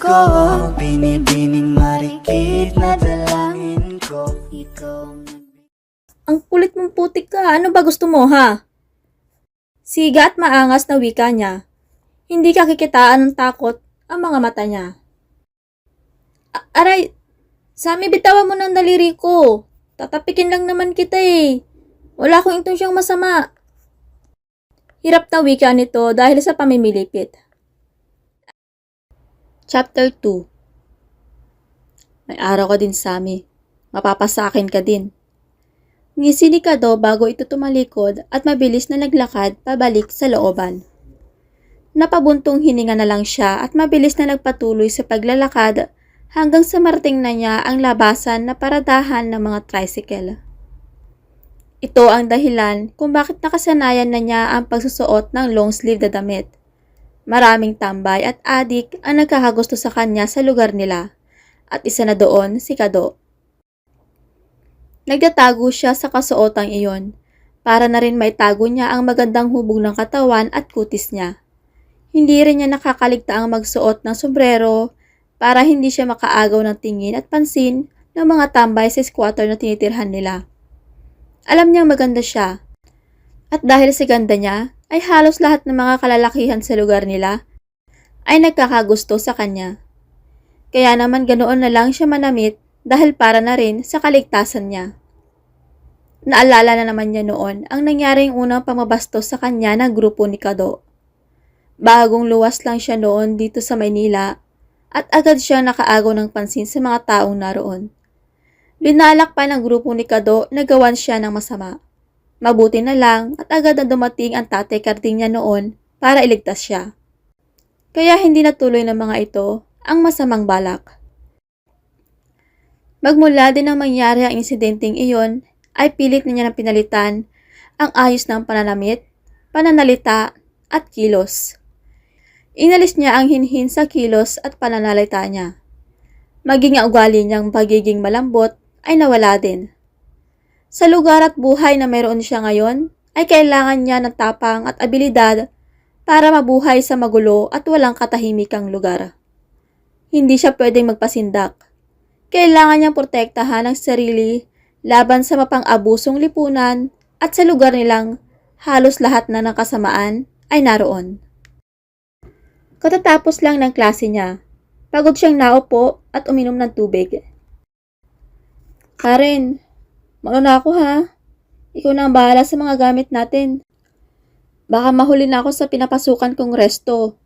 ko ang binibining marikit na dalangin ko. Ang kulit mong putik ka. Ano ba gusto mo, ha? Siga at maangas na wika niya. Hindi ka kikitaan ng takot ang mga mata niya. Aray, Sami, bitawan mo ng daliri ko. Tatapikin lang naman kita eh. Wala akong intensyong masama. Hirap na wika nito dahil sa pamimilipit. Chapter 2. May araw ka din, Sami. Mapapasakin ka din. Ngisi ni Kado bago ito tumalikod at mabilis na naglakad pabalik sa looban. Napabuntong hininga na lang siya at mabilis na nagpatuloy sa paglalakad hanggang sa marating na niya ang labasan na paradahan ng mga tricycle. Ito ang dahilan kung bakit nakasanayan na niya ang pagsusuot ng long sleeve na damit. Maraming tambay at adik ang nagkakagusto sa kanya sa lugar nila at isa na doon si Kado. Nagtatago siya sa kasuotang iyon para na rin maitago niya ang magandang hubog ng katawan at kutis niya. Hindi rin niya nakakaligtaang magsuot ng sombrero para hindi siya makaagaw ng tingin at pansin ng mga tambay sa squatter na tinitirhan nila. Alam niyang maganda siya at dahil sa ganda niya ay halos lahat ng mga kalalakihan sa lugar nila ay nagkakagusto sa kanya. Kaya naman ganoon na lang siya manamit dahil para na rin sa kaligtasan niya. Naalala na naman niya noon ang nangyaring unang pamabastos sa kanya ng grupo ni Kado. Bagong luwas lang siya noon dito sa Maynila at agad siya nakaagaw ng pansin sa mga taong naroon. Binalak pa ng grupo ni Kado na gawan siya ng masama. Mabuti na lang at agad na dumating ang Tatay Karding niya noon para iligtas siya. Kaya hindi natuloy ng mga ito ang masamang balak. Magmula din ang mangyari ang insidenteng iyon, ay pilit niya na pinalitan ang ayos ng pananamit, pananalita at kilos. Inalis niya ang hinhin sa kilos at pananalita niya. Maging ang ugali niyang pagiging malambot ay nawala din. Sa lugar at buhay na mayroon siya ngayon, ay kailangan niya ng tapang at abilidad para mabuhay sa magulo at walang katahimikang lugar. Hindi siya pwedeng magpasindak. Kailangan niyang protektahan ang sarili laban sa mapang-abusong lipunan at sa lugar nilang halos lahat na ng kasamaan ay naroon. Katatapos lang ng klase niya, pagod siyang naupo at uminom ng tubig. Karen, mauna ako ha. Ikaw na ang bahala sa mga gamit natin. Baka mahuli na ako sa pinapasukan kong resto.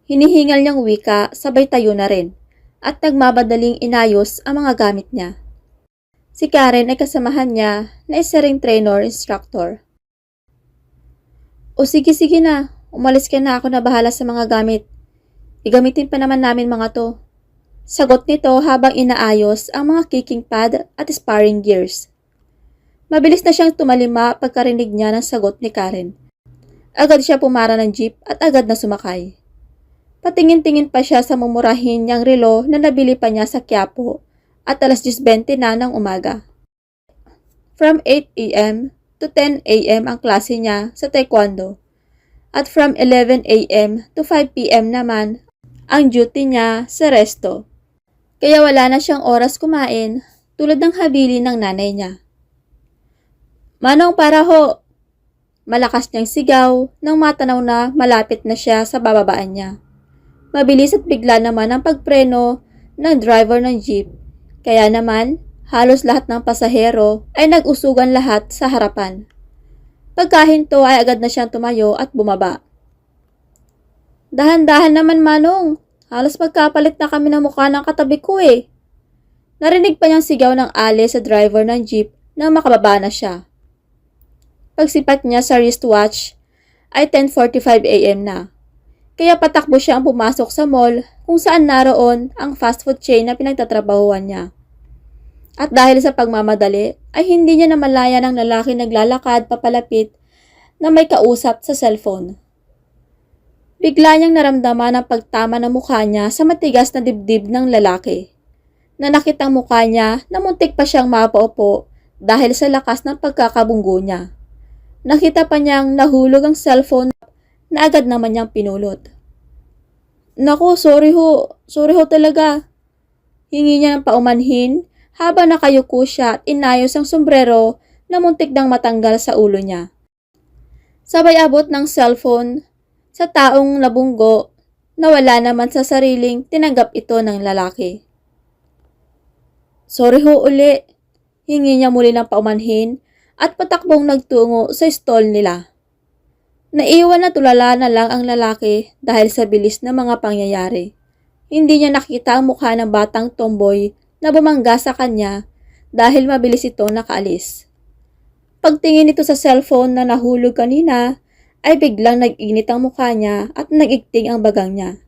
Hinihingal niyang wika, sabay tayo na rin at nagmabadaling inayos ang mga gamit niya. Si Karen ay kasamahan niya na isa ring trainer-instructor. O sige na, umalis ka na, ako na bahala sa mga gamit. Igamitin pa naman namin mga to. Sagot nito habang inaayos ang mga kicking pad at sparring gears. Mabilis na siyang tumalima pagkarinig niya ng sagot ni Karen. Agad siya pumara ng jeep at agad na sumakay. Patingin-tingin pa siya sa mumurahin niyang relo na nabili pa niya sa Quiapo at alas 10:20 na ng umaga. From 8 a.m. to 10 a.m. ang klase niya sa taekwondo at from 11 a.m. to 5 p.m. naman ang duty niya sa resto. Kaya wala na siyang oras kumain tulad ng habili ng nanay niya. Manong, para ho! Malakas niyang sigaw nang matanaw na malapit na siya sa bababaan niya. Mabilis at bigla naman ang pagpreno ng driver ng jeep. Kaya naman, halos lahat ng pasahero ay nag-usugan lahat sa harapan. Pagkahinto ay agad na siyang tumayo at bumaba. Dahan-dahan naman, Manong. Halos magkapalit na kami ng mukha ng katabi ko eh. Narinig pa niyang sigaw ng ale sa driver ng jeep nang makababa na siya. Pagsipat niya sa wristwatch ay 10:45 a.m. na. Kaya patakbo siya ang pumasok sa mall kung saan naroon ang fast food chain na pinagtatrabahuan niya. At dahil sa pagmamadali, ay hindi niya namalaya ng lalaki naglalakad papalapit na may kausap sa cellphone. Bigla niyang naramdaman ang pagtama ng mukha niya sa matigas na dibdib ng lalaki. Nanakit ang mukha niya na muntik pa siyang mapaupo dahil sa lakas ng pagkakabunggo niya. Nakita pa niyang nahulog ang cellphone na agad naman niyang pinulot. Naku, sorry ho. Sorry ho talaga. Hingi niya ng paumanhin habang nakayuko siya at inayos ang sombrero na muntik nang matanggal sa ulo niya. Sabay abot ng cellphone sa taong nabunggo na wala naman sa sariling tinanggap ito ng lalaki. Sorry ho uli. Hingi niya muli ng paumanhin at patakbong nagtungo sa stall nila. Naiwan na tulala na lang ang lalaki dahil sa bilis ng mga pangyayari. Hindi niya nakita ang mukha ng batang tomboy na bumangga sa kanya dahil mabilis ito nakaalis. Pagtingin nito sa cellphone na nahulog kanina, ay biglang nag-init ang mukha niya at nag-igting ang bagang niya.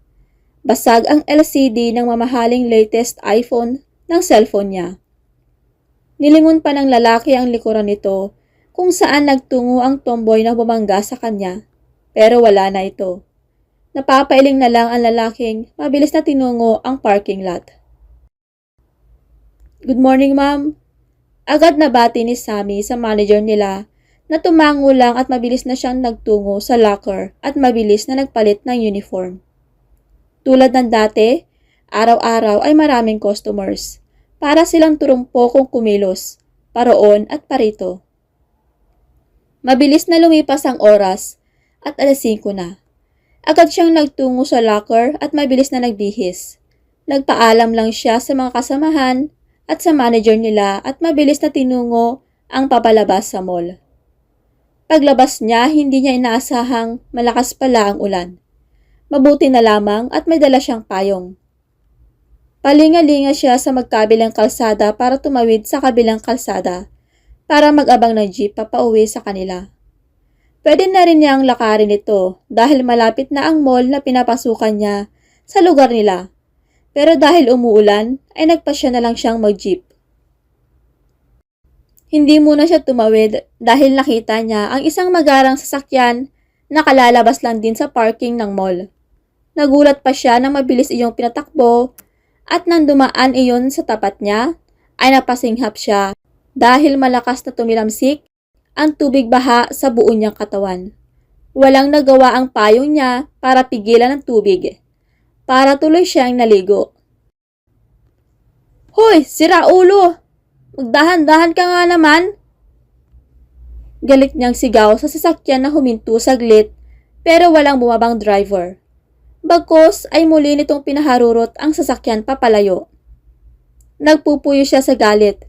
Basag ang LCD ng mamahaling latest iPhone ng cellphone niya. Nilingon pa ng lalaki ang likuran nito kung saan nagtungo ang tomboy na bumangga sa kanya, pero wala na ito. Napapailing na lang ang lalaking mabilis na tinungo ang parking lot. Good morning, ma'am. Agad na bati ni Sammy sa manager nila na tumango lang at mabilis na siyang nagtungo sa locker at mabilis na nagpalit ng uniform. Tulad ng dati, araw-araw ay maraming customers. Para silang turumpo kung kumilos, paroon at parito. Mabilis na lumipas ang oras at 5:00 na. Agad siyang nagtungo sa locker at mabilis na nagbihis. Nagpaalam lang siya sa mga kasamahan at sa manager nila at mabilis na tinungo ang papalabas sa mall. Paglabas niya, hindi niya inaasahang malakas pala ang ulan. Mabuti na lamang at may dala siyang payong. Palinga-linga siya sa magkabilang kalsada para tumawid sa kabilang kalsada para mag-abang ng jeep papauwi sa kanila. Pwede na rin niyang lakarin ito dahil malapit na ang mall na pinapasukan niya sa lugar nila. Pero dahil umuulan ay nagpasya na lang siyang mag-jeep. Hindi muna siya tumawid dahil nakita niya ang isang magarang sasakyan na kalalabas lang din sa parking ng mall. Nagulat pa siya nang mabilis iyong pinatakbo at nang dumaan iyon sa tapat niya, ay napasinghap siya dahil malakas na tumilamsik ang tubig baha sa buo niyang katawan. Walang nagawa ang payong niya para pigilan ang tubig. Para tuloy siyang naligo. Hoy, sira ulo! Magdahan-dahan ka nga naman! Galit niyang sigaw sa sasakyan na huminto saglit pero walang bumabang driver. Bagkus ay muli nitong pinaharurot ang sasakyan papalayo. Nagpupuyo siya sa galit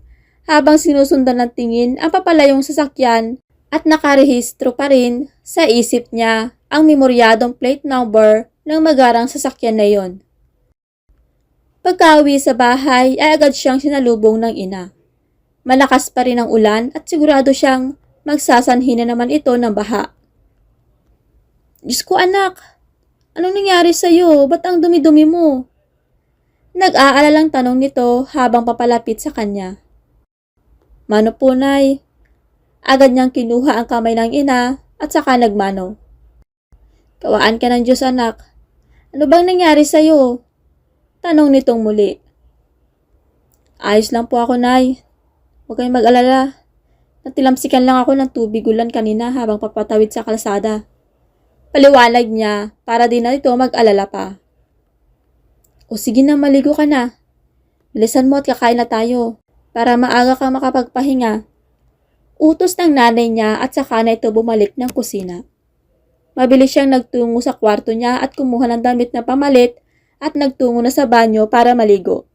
habang sinusundan ng tingin ang papalayong sasakyan at nakarehistro pa rin sa isip niya ang memoryadong plate number ng magarang sasakyan na iyon. Pagka-uwi sa bahay ay agad siyang sinalubong ng ina. Malakas pa rin ang ulan at sigurado siyang magsasanhi na naman ito ng baha. Diyos ko anak! Anong nangyari sa'yo? Ba't ang dumi-dumi mo? Nag-aalalang tanong nito habang papalapit sa kanya. Mano po, Nay. Agad niyang kinuha ang kamay ng ina at saka nagmano. Kawaan ka ng Diyos, anak. Ano bang nangyari sa'yo? Tanong nitong muli. Ayos lang po ako, Nay. Huwag kayong mag-alala. Natilamsikan lang ako ng tubig ulan kanina habang papatawid sa kalsada. Paliwanag niya para di na ito mag-alala pa. O sige na, maligo ka na. Bilisan mo at kakain na tayo para maaga kang makapagpahinga. Utos ng nanay niya at saka na ito bumalik ng kusina. Mabilis siyang nagtungo sa kwarto niya at kumuha ng damit na pamalit at nagtungo na sa banyo para maligo.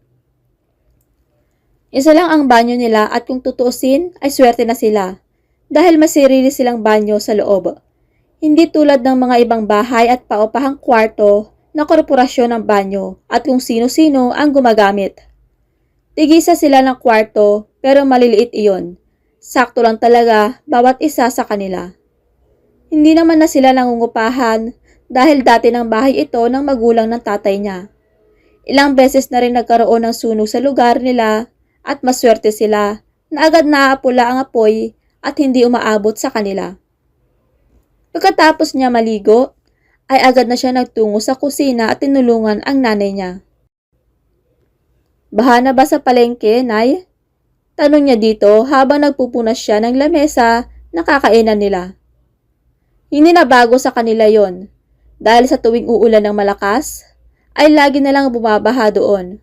Isa lang ang banyo nila at kung tutuusin ay swerte na sila dahil masirili silang banyo sa loob. Hindi tulad ng mga ibang bahay at paupahang kwarto na korporasyon ng banyo at kung sino-sino ang gumagamit. Tigisa sila ng kwarto pero maliliit iyon. Sakto lang talaga bawat isa sa kanila. Hindi naman na sila nangungupahan dahil dati ng bahay ito ng magulang ng tatay niya. Ilang beses na rin nagkaroon ng sunog sa lugar nila at maswerte sila na agad naaapula ang apoy at hindi umaabot sa kanila. Pagkatapos niya maligo, ay agad na siya nagtungo sa kusina at tinulungan ang nanay niya. Baha na ba sa palengke, Nay? Tanong niya dito habang nagpupunas siya ng lamesa na kakainan nila. Hindi na bago sa kanila yon dahil sa tuwing uulan ng malakas, ay lagi na lang bumabaha doon.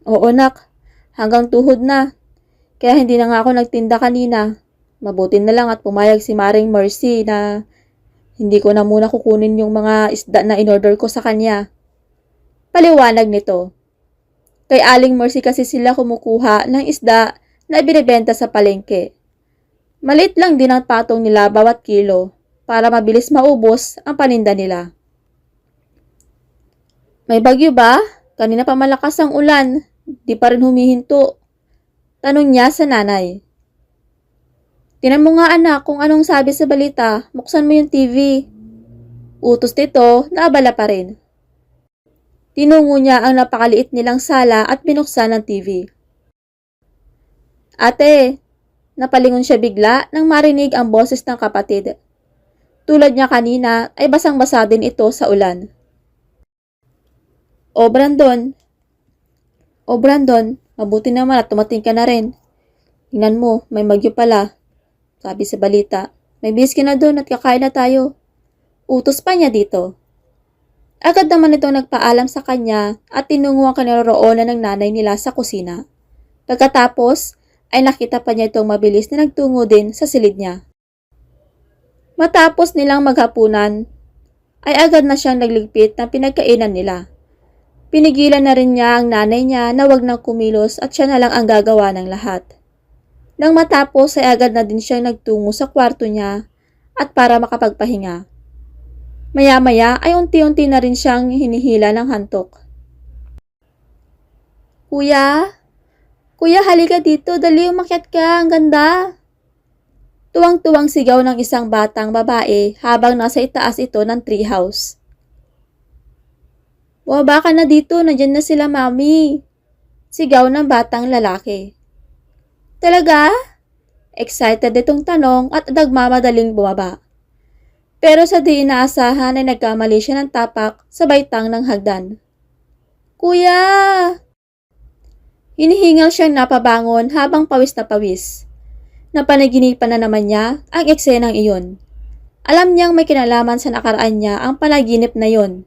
Oo nak, hanggang tuhod na. Kaya hindi na nga ako nagtinda kanina. Mabuti na lang at pumayag si Maring Mercy na hindi ko na muna kukunin yung mga isda na in-order ko sa kanya. Paliwanag nito. Kay Aling Mercy kasi sila kumukuha ng isda na ibinebenta sa palengke. Maliit lang din ang patong nila bawat kilo para mabilis maubos ang paninda nila. May bagyo ba? Kanina pa malakas ang ulan. Di pa rin humihinto. Tanong niya sa nanay. Tinan mo nga anak kung anong sabi sa balita. Buksan mo yung TV. Utos nito na abala pa rin. Tinungo niya ang napakaliit nilang sala at binuksan ang TV. Ate, napalingon siya bigla nang marinig ang boses ng kapatid. Tulad niya kanina ay basang-basa din ito sa ulan. O Brandon, mabuti naman at tumating ka na rin. Tingnan mo, may bagyo pala. Sabi sa balita, may bis ka na doon at kakain na tayo. Utos pa niya dito. Agad naman itong nagpaalam sa kanya at tinungo ang kinaroroonan ng nanay nila sa kusina. Pagkatapos, ay nakita pa niya itong mabilis na nagtungo din sa silid niya. Matapos nilang maghapunan, ay agad na siyang nagligpit ng pinagkainan nila. Pinigilan na rin niya ang nanay niya na wag nang kumilos at siya na lang ang gagawa ng lahat. Nang matapos ay agad na din siyang nagtungo sa kwarto niya at para makapagpahinga. Maya-maya ay unti-unti na rin siyang hinihila ng hantok. Kuya, halika dito, dali umakyat ka, ang ganda. Tuwang-tuwang sigaw ng isang batang babae habang nasa itaas ito ng treehouse. Bumaba ka na dito, nandyan na sila mami. Sigaw ng batang lalaki. Talaga? Excited itong tanong at nagmamadaling bumaba. Pero sa di inaasahan ay nagkamali siya ng tapak sa baitang ng hagdan. Kuya! Hinihingal siyang napabangon habang pawis na pawis. Napanaginipan na naman niya ang eksenang iyon. Alam niyang may kinalaman sa nakaraan niya ang panaginip na iyon.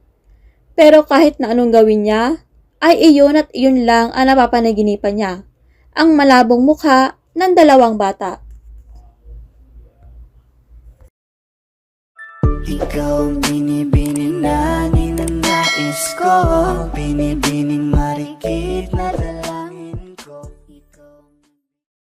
Pero kahit na anong gawin niya, ay iyon at iyon lang ang napapanaginipan niya. Ang malabong mukha ng dalawang bata. Ikaw ang binibining na ninanais ko, binibining marikit na dala.